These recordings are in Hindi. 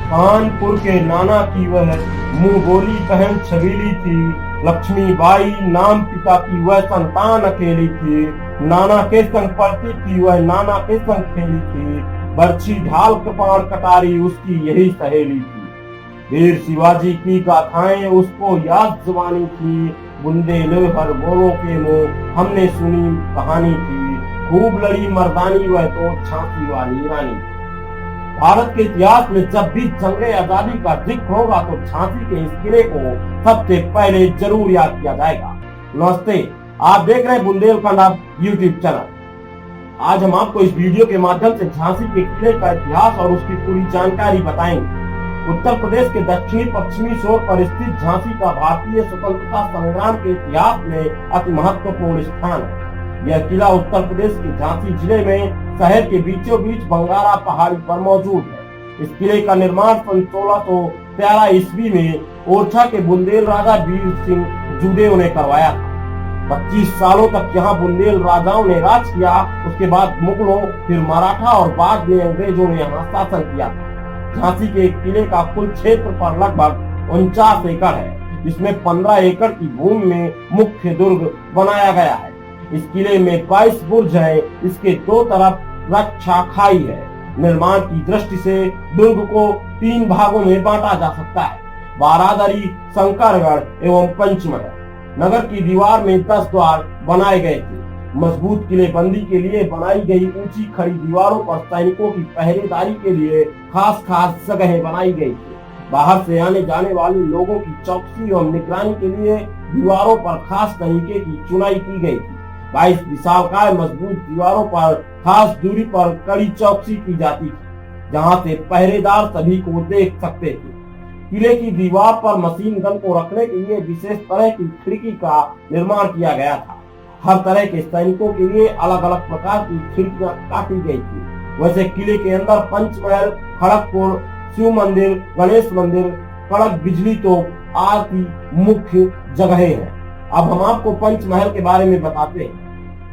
कानपुर के नाना की वह मुंह बोली बहन छबीली थी। लक्ष्मीबाई नाम पिता की वह संतान अकेली थी। नाना के संग पढ़ती थी वह, नाना के संग खेली थी। बर्छी ढाल कृपाण कटारी उसकी यही सहेली थी। वीर शिवाजी की गाथाएं उसको याद जुबानी थी। बुंदेले हर बोरों के मुंह हमने सुनी कहानी थी। खूब लड़ी मर्दानी वह तो झांसी वाली रानी थी। भारत के इतिहास में जब भी जंगे आजादी का जिक्र होगा तो झांसी के इस किले को सबसे पहले जरूर याद किया जाएगा। नमस्ते, आप देख रहे हैं बुंदेलखंड अब यूट्यूब चैनल। आज हम आपको इस वीडियो के माध्यम से झांसी के किले का इतिहास और उसकी पूरी जानकारी बताएंगे। उत्तर प्रदेश के दक्षिणी पश्चिमी छोर पर स्थित झांसी का भारतीय स्वतंत्रता संग्राम के इतिहास में अति महत्वपूर्ण स्थान है। यह किला उत्तर प्रदेश के झांसी जिले में शहर के बीचों बीच बंगारा पहाड़ी पर मौजूद है। इस किले का निर्माण सन 1613 ईस्वी में ओरछा के बुंदेल राजा वीर सिंह जुदेव ने करवाया था। 25 सालों तक यहाँ बुंदेल राजाओं ने राज किया। उसके बाद मुगलों, फिर मराठा और बाद में अंग्रेजों ने यहाँ शासन किया था। झांसी के किले का कुल क्षेत्र पर लगभग 49 एकड़ है, जिसमें 15 एकड़ की भूमि में मुख्य दुर्ग बनाया गया है। इस किले में 22 बुर्ज है। इसके दो तरफ रक्षा खाई है। निर्माण की दृष्टि से दुर्ग को 3 भागों में बांटा जा सकता है: बारादरी, शंकरगढ़ एवं पंचमढ़। नगर की दीवार में 10 द्वार बनाए गए थे। मजबूत किलेबंदी के लिए बनाई गई ऊंची खड़ी दीवारों पर सैनिकों की पहरेदारी के लिए खास जगहें बनाई गई थी। बाहर से आने जाने वाले लोगों की चौकसी एवं निगरानी के लिए दीवारों पर खास तरीके की चुनाई की गई थी। 22 विशालकाय मजबूत दीवारों पर खास दूरी पर कड़ी चौकसी की जाती थी, जहां से पहरेदार सभी को देख सकते थे। किले की दीवार पर मशीन गन को रखने के लिए विशेष तरह की खिड़की का निर्माण किया गया था। हर तरह के सैनिकों के लिए अलग अलग प्रकार की खिड़कियां काटी गई थी। वैसे किले के अंदर पंचमहल, खड़गपुर, शिव मंदिर, गणेश मंदिर, कड़क बिजली तोप आदि मुख्य जगहें हैं। अब हम आपको पंचमहल के बारे में बताते हैं।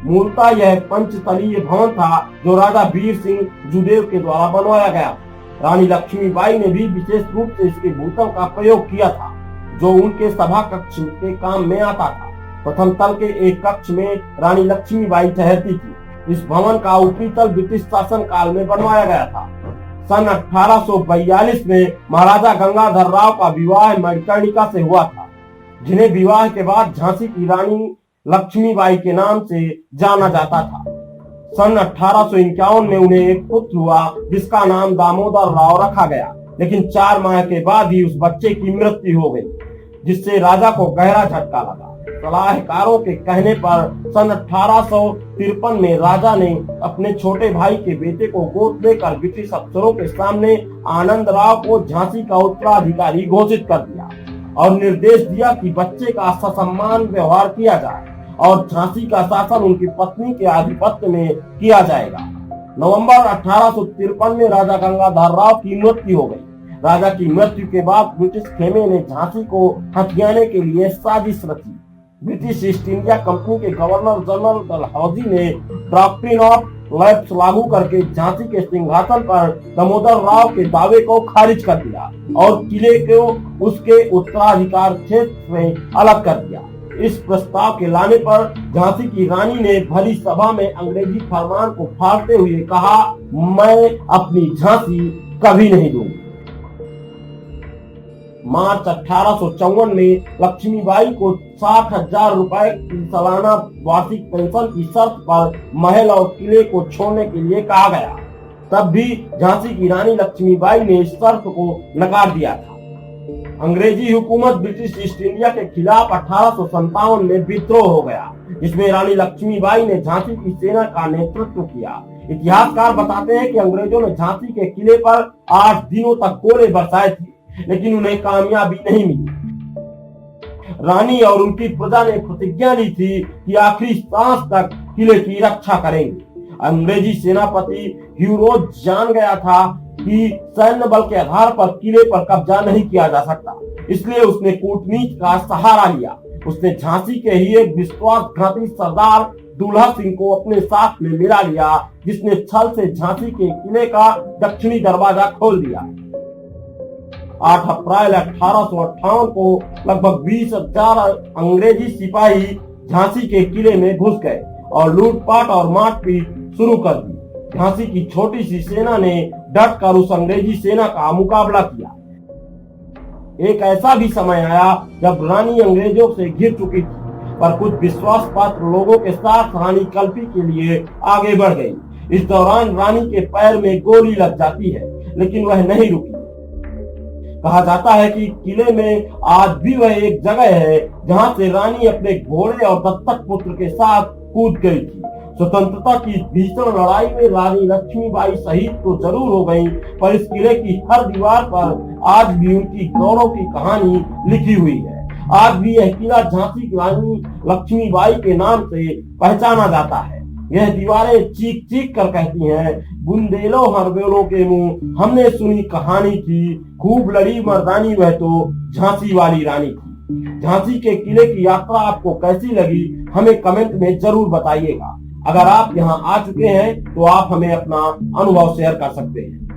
मूलतः यह पंचतलीय भवन था जो राजा वीर सिंह जुदेव के द्वारा बनवाया गया। रानी लक्ष्मीबाई ने भी विशेष रूप से इसके भूतल का प्रयोग किया था, जो उनके सभा कक्ष के काम में आता था। प्रथम तल के एक कक्ष में रानी लक्ष्मीबाई ठहरती थी। इस भवन का ऊपरी तल ब्रिटिश शासन काल में बनवाया गया था। सन 1842 में महाराजा गंगाधर राव का विवाह मणिकर्णिका से हुआ था, जिन्हें विवाह के बाद झांसी की रानी लक्ष्मीबाई के नाम से जाना जाता था। सन 1851 में उन्हें एक पुत्र हुआ, जिसका नाम दामोदर राव रखा गया। लेकिन 4 माह के बाद ही उस बच्चे की मृत्यु हो गई, जिससे राजा को गहरा झटका लगा। सलाहकारों के कहने पर सन 1853 में राजा ने अपने छोटे भाई के बेटे को गोद लेकर ब्रिटिश अफसरों के सामने आनंद राव को झांसी का उत्तराधिकारी घोषित कर दिया और निर्देश दिया कि बच्चे का ससम्मान व्यवहार किया जाए और झांसी का शासन उनकी पत्नी के आधिपत्य में किया जाएगा। नवंबर 1853 में राजा गंगाधर राव की मृत्यु हो गई। राजा की मृत्यु के बाद ब्रिटिश खेमे ने झांसी को हथियाने के लिए साजिश रची। ब्रिटिश ईस्ट इंडिया कंपनी के गवर्नर जनरल डलहौजी ने डॉक्ट्रिन ऑफ लैप्स लागू करके झांसी के सिंहासन पर दामोदर राव के दावे को खारिज कर दिया और किले को उसके उत्तराधिकार क्षेत्र में अलग कर दिया। इस प्रस्ताव के लाने पर झांसी की रानी ने भरी सभा में अंग्रेजी फरमान को फाड़ते हुए कहा, मैं अपनी झांसी कभी नहीं दूंगी। मार्च 1854 में लक्ष्मीबाई को 60,000 रुपए की सालाना वार्षिक पेंशन की शर्त पर महल और किले को छोड़ने के लिए कहा गया। तब भी झांसी की रानी लक्ष्मीबाई ने इस शर्त को नकार दिया था। अंग्रेजी हुकूमत ब्रिटिश ईस्ट इंडिया के खिलाफ 1857 में विद्रोह हो गया, जिसमें रानी लक्ष्मीबाई ने झांसी की सेना का नेतृत्व किया। इतिहासकार बताते हैं कि अंग्रेजों ने झांसी के किले पर 8 दिनों तक गोले बरसाए थे, लेकिन उन्हें कामयाबी नहीं मिली। रानी और उनकी प्रजा ने प्रतिज्ञा ली थी कि आखिरी सांस तक किले की रक्षा करेंगे। अंग्रेजी सेनापति ह्यू रोज जान गया था कि सैन्य बल के आधार पर किले पर कब्जा नहीं किया जा सकता, इसलिए उसने कूटनीति का सहारा लिया। उसने झांसी के ही एक विश्वासघाती सरदार दूल्हा सिंह को अपने साथ में मिला लिया, जिसने छल से झांसी के किले का दक्षिणी दरवाजा खोल दिया। 8 अप्रैल 1858 को लगभग 20,000 अंग्रेजी सिपाही झांसी के किले में घुस गए और लूटपाट और मारपीट शुरू कर दी। झांसी की छोटी सी सेना ने डट कर उस अंग्रेजी सेना का मुकाबला किया। एक ऐसा भी समय आया जब रानी अंग्रेजों से घिर चुकी थी, पर कुछ विश्वास पात्र लोगों के साथ रानी कल्पी के लिए आगे बढ़ गई। इस दौरान रानी के पैर में गोली लग जाती है, लेकिन वह नहीं रुकी। कहा जाता है कि किले में आज भी वह एक जगह है जहां से रानी अपने घोड़े और दत्तक पुत्र के साथ कूद गई थी। स्वतंत्रता की भीषण लड़ाई में रानी लक्ष्मीबाई शहीद तो जरूर हो गई, पर इस किले की हर दीवार पर आज भी उनकी गौरव की कहानी लिखी हुई है। आज भी यह किला झांसी की रानी लक्ष्मीबाई के नाम से पहचाना जाता है। यह दीवारें चीख चीख कर कहती हैं, बुंदेलो हरबेलो के मुंह हमने सुनी कहानी थी, खूब लड़ी मर्दानी वह तो झांसी वाली रानी थी। झांसी के किले की यात्रा आपको कैसी लगी हमें कमेंट में जरूर बताइएगा। अगर आप यहाँ आ चुके हैं तो आप हमें अपना अनुभव शेयर कर सकते हैं।